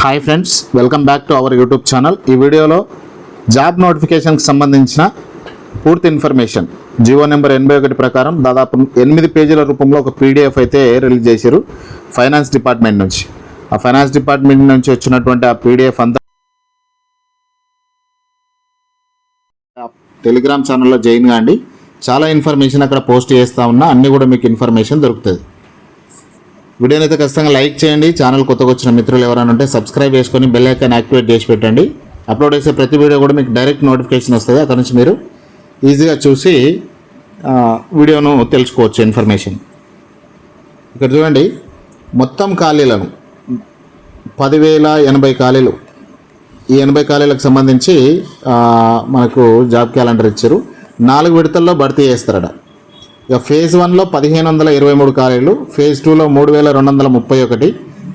Hi friends, welcome back to our YouTube channel. ఈ వీడియోలో job నోటిఫికేషన్కి సంబంధించిన పూర్తి ఇన్ఫర్మేషన్ జీవో నెంబర్ 81 ప్రకారం దాదాపు 8 పేజీల రూపంలో ఒక పీడిఎఫ్ అయితే రిలీజ్ చేశారు ఫైనాన్స్ డిపార్ట్మెంట్ నుంచి. ఆ ఫైనాన్స్ డిపార్ట్మెంట్ నుంచి వచ్చినటువంటి ఆ పీడిఎఫ్ అంతా టెలిగ్రామ్ ఛానల్లో జాయిన్ కాండి. చాలా ఇన్ఫర్మేషన్ అక్కడ పోస్ట్ చేస్తూ ఉన్నా, అన్నీ కూడా మీకు ఇన్ఫర్మేషన్ దొరుకుతుంది. వీడియోని అయితే ఖచ్చితంగా లైక్ చేయండి. ఛానల్ కొత్తగా వచ్చిన మిత్రులు ఎవరైనా ఉంటే సబ్స్క్రైబ్ చేసుకొని బెల్ ఐకాన్ యాక్టివేట్ చేసి పెట్టండి. అప్లోడ్ చేసే ప్రతి వీడియో కూడా మీకు డైరెక్ట్ నోటిఫికేషన్ వస్తుంది. అక్కడ నుంచి మీరు ఈజీగా చూసి వీడియోను తెలుసుకోవచ్చు ఇన్ఫర్మేషన్. ఇక్కడ చూడండి, మొత్తం ఖాళీలను 10,080 ఖాళీలు. ఈ 80 ఖాళీలకు సంబంధించి మనకు జాబ్ క్యాలెండర్ ఇచ్చారు. 4 విడతల్లో భర్తీ చేస్తారట. ఇక ఫేజ్ 1లో 1,523 ఖాళీలు, ఫేజ్ 2లో 3,231,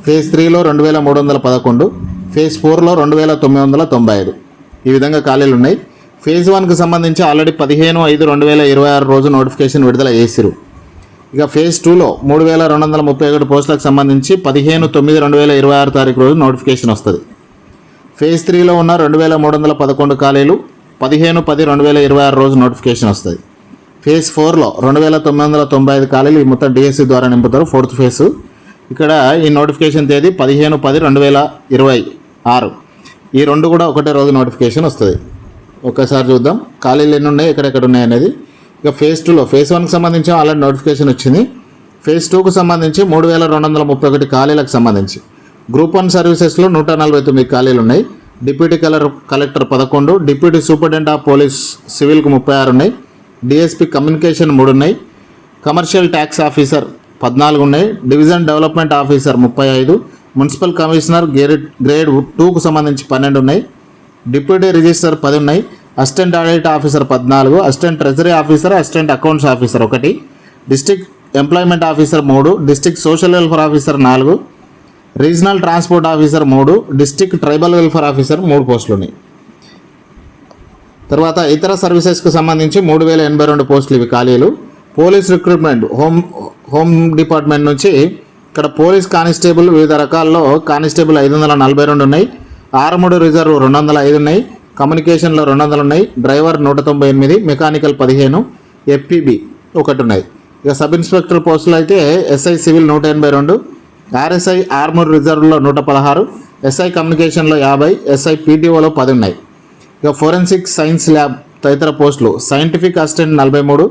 ఫేజ్ 3లో 2,311, ఫేజ్ 4లో 2,995. ఈ విధంగా ఖాళీలు ఉన్నాయి. ఫేజ్ 1కి సంబంధించి ఆల్రెడీ 15/5/2026 రోజు నోటిఫికేషన్ విడుదల చేసిరు. ఇక ఫేజ్ 2లో 3,231 పోస్టులకు సంబంధించి 15/9/2026 తారీఖు రోజు నోటిఫికేషన్ వస్తుంది. ఫేజ్ 3లో ఉన్న 2,311 ఖాళీలు 15/10/2026 రోజు నోటిఫికేషన్ వస్తుంది. ఫేజ్ 4లో 2,995 ఖాళీలు ఈ మొత్తం డిఎస్సి ద్వారా నింపుతారు. 4th phase. ఇక్కడ ఈ నోటిఫికేషన్ తేదీ 15/10/2026. ఈ రెండు కూడా ఒకటే రోజు నోటిఫికేషన్ వస్తుంది. ఒక్కసారి చూద్దాం ఖాళీలు ఎన్ని ఉన్నాయి, ఎక్కడెక్కడ ఉన్నాయి అనేది. ఇక ఫేజ్ 2లో ఫేజ్ 1కి సంబంధించి ఆల్రెడీ నోటిఫికేషన్ వచ్చింది. ఫేజ్ 2కు సంబంధించి 3,231 ఖాళీలకు సంబంధించి గ్రూప్ 1 సర్వీసెస్లో 149 ఖాళీలు ఉన్నాయి. Deputy collector 11, deputy superintendent of police సివిల్కు 36 ఉన్నాయి. డిఎస్పీ కమ్యూనికేషన్ 3 ఉన్నాయి. కమర్షియల్ ట్యాక్స్ ఆఫీసర్ 14 ఉన్నాయి. Division development officer 35, municipal commissioner grade 2కు సంబంధించి 12 ఉన్నాయి. డిప్యూటీ రిజిస్టర్ 10 ఉన్నాయి. Assistant audit officer 14, assistant treasury officer, assistant accounts officer 1, district employment officer 3, district social welfare officer 4, regional transport officer 3, district tribal welfare officer 3 పోస్టులు ఉన్నాయి. తర్వాత ఇతర సర్వీసెస్కు సంబంధించి 3,082 పోస్టులు ఇవి ఖాళీలు. పోలీస్ రిక్రూట్మెంట్ హోమ్ డిపార్ట్మెంట్ నుంచి ఇక్కడ పోలీస్ కానిస్టేబుల్ వివిధ రకాల్లో కానిస్టేబుల్ 542 ఉన్నాయి. ఆర్మూడ్ రిజర్వ్ 205 ఉన్నాయి. కమ్యూనికేషన్లో 200 ఉన్నాయి. డ్రైవర్ 198, మెకానికల్ 15, ఎఫ్పిబి 1 ఉన్నాయి. ఇక సబ్ ఇన్స్పెక్టర్ పోస్టులు అయితే ఎస్ఐ సివిల్ 182, ఆర్ఎస్ఐ ఆర్మూడ్ రిజర్వ్లో 116, ఎస్ఐ కమ్యూనికేషన్లో 50, ఎస్ఐ పీటీఓలో 10 ఉన్నాయి. ఇక ఫోరెన్సిక్ సైన్స్ ల్యాబ్ తదితర పోస్టులు scientific assistant 43,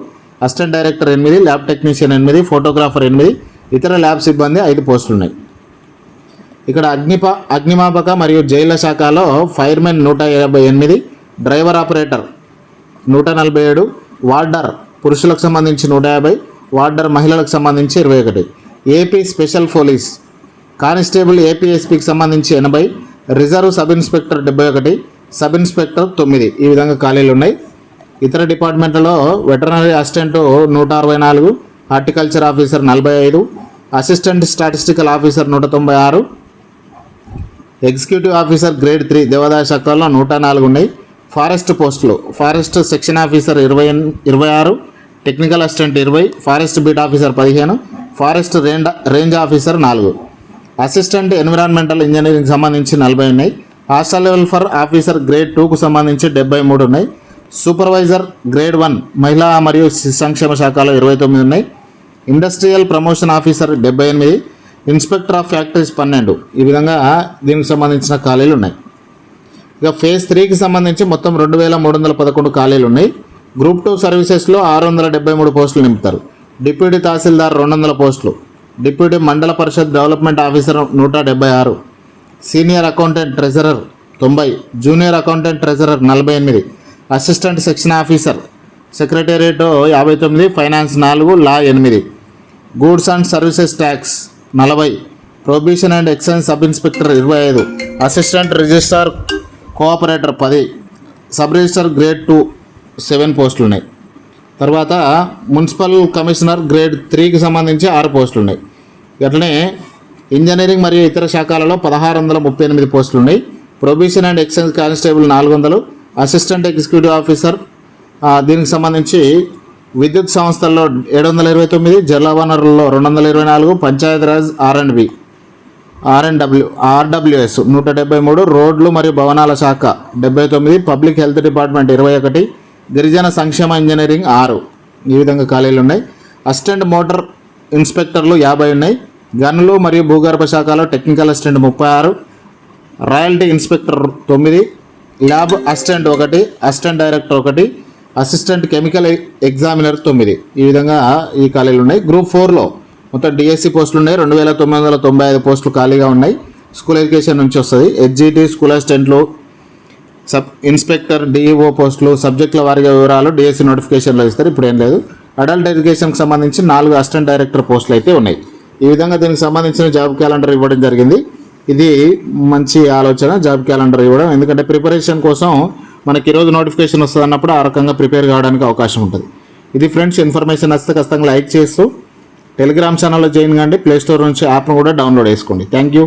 assistant director 8, lab technician 8, photographer 8, ఇతర ల్యాబ్ సిబ్బంది 5 పోస్టులు ఉన్నాయి. ఇక్కడ అగ్నిమాపక మరియు జైళ్ల శాఖలో ఫైర్మెన్ 158, డ్రైవర్ ఆపరేటర్ 147, వార్డర్ పురుషులకు సంబంధించి 150, వార్డర్ మహిళలకు సంబంధించి 21. ఏపీ స్పెషల్ పోలీస్ కానిస్టేబుల్ ఏపీఎస్పీకి సంబంధించి 80, reserve sub inspector 71, sub inspector 9. ఈ విధంగా ఖాళీలు ఉన్నాయి. ఇతర డిపార్ట్మెంట్లలో veterinary assistant 164, horticulture officer 45, assistant statistical officer 196, executive officer grade 3 దేవాదాయ శాఖలో 104 ఉన్నాయి. ఫారెస్ట్ పోస్టులు forest section officer 26, technical assistant 20, forest beat officer 15, forest range officer 4, assistant environmental engineering సంబంధించి 40 ఉన్నాయి. హాస్టల్ వెల్ఫేర్ ఆఫీసర్ గ్రేడ్ 2కు సంబంధించి 73 ఉన్నాయి. సూపర్వైజర్ గ్రేడ్ 1 మహిళా మరియు శిశు సంక్షేమ శాఖలో 29 ఉన్నాయి. Industrial promotion officer 78, inspector of factories 12. ఈ విధంగా దీనికి సంబంధించిన ఖాళీలు ఉన్నాయి. ఇక ఫేజ్ 3కి సంబంధించి మొత్తం 2,311 ఖాళీలు ఉన్నాయి. గ్రూప్ 2 సర్వీసెస్లో 673 పోస్టులు నింపుతారు. డిప్యూటీ తహసీల్దార్ 200 పోస్టులు, deputy mandal parishad development officer 176, senior accountant treasurer 90, junior accountant treasurer 48, assistant section officer secretariat 59, finance 4, law 8, goods and services tax 40, probation and excise sub inspector 25, assistant registrar cooperator 10, sub register grade 2 7 పోస్టులు ఉన్నాయి. తర్వాత municipal commissioner grade 3కి సంబంధించి 6 పోస్టులు ఉన్నాయి. అట్లనే engineering మరియు ఇతర శాఖలలో 1,638 పోస్టులు ఉన్నాయి. Probation and excise constable 400, assistant executive officer దీనికి సంబంధించి విద్యుత్ సంస్థల్లో 729, జల వనరుల్లో 224, పంచాయతీరాజ్ R&B ఆర్డబ్ల్యూఎస్ 173, రోడ్లు మరియు భవనాల శాఖ 79, పబ్లిక్ హెల్త్ డిపార్ట్మెంట్ 21, గిరిజన సంక్షేమ ఇంజనీరింగ్ 6. ఈ విధంగా ఖాళీలు ఉన్నాయి. అసిస్టెంట్ మోటార్ ఇన్స్పెక్టర్లు 50 ఉన్నాయి. గనులు మరియు భూగర్భ శాఖలో technical assistant 36, royalty inspector 9, lab assistant 1, assistant director 1, assistant chemical examiner 9. ఈ విధంగా ఈ ఖాళీలు ఉన్నాయి. గ్రూప్ 4లో మొత్తం డిఎస్సి పోస్టులు ఉన్నాయి. 2995 పోస్టులు ఖాళీగా ఉన్నాయి. స్కూల్ ఎడ్యుకేషన్ నుంచి వస్తుంది. హెచ్జిటి, స్కూల్ అసిస్టెంట్లు, సబ్ ఇన్స్పెక్టర్, డిఈఓ పోస్టులు, సబ్జెక్టుల వారిగా వివరాలు డిఎస్సి నోటిఫికేషన్లో ఇస్తారు. ఇప్పుడు ఏం లేదు. అడల్ట్ ఎడ్యుకేషన్కి సంబంధించి 4 అసిస్టెంట్ డైరెక్టర్ పోస్టులు అయితే ఉన్నాయి. ఈ విధంగా దీనికి సంబంధించిన జాబ్ క్యాలెండర్ ఇవ్వడం జరిగింది. ఇది మంచి ఆలోచన, జాబ్ క్యాలెండర్ ఇవ్వడం. ఎందుకంటే ప్రిపరేషన్ కోసం మనకి ఈరోజు నోటిఫికేషన్ వస్తుంది అన్నప్పుడు ఆ రకంగా ప్రిపేర్ కావడానికి అవకాశం ఉంటుంది. ఇది ఫ్రెండ్స్, ఇన్ఫర్మేషన్ వస్తే ఖచ్చితంగా లైక్ చేస్తూ టెలిగ్రామ్ ఛానల్లో జాయిన్ కండి. ప్లేస్టోర్ నుంచి యాప్ను కూడా డౌన్లోడ్ చేసుకోండి. Thank you.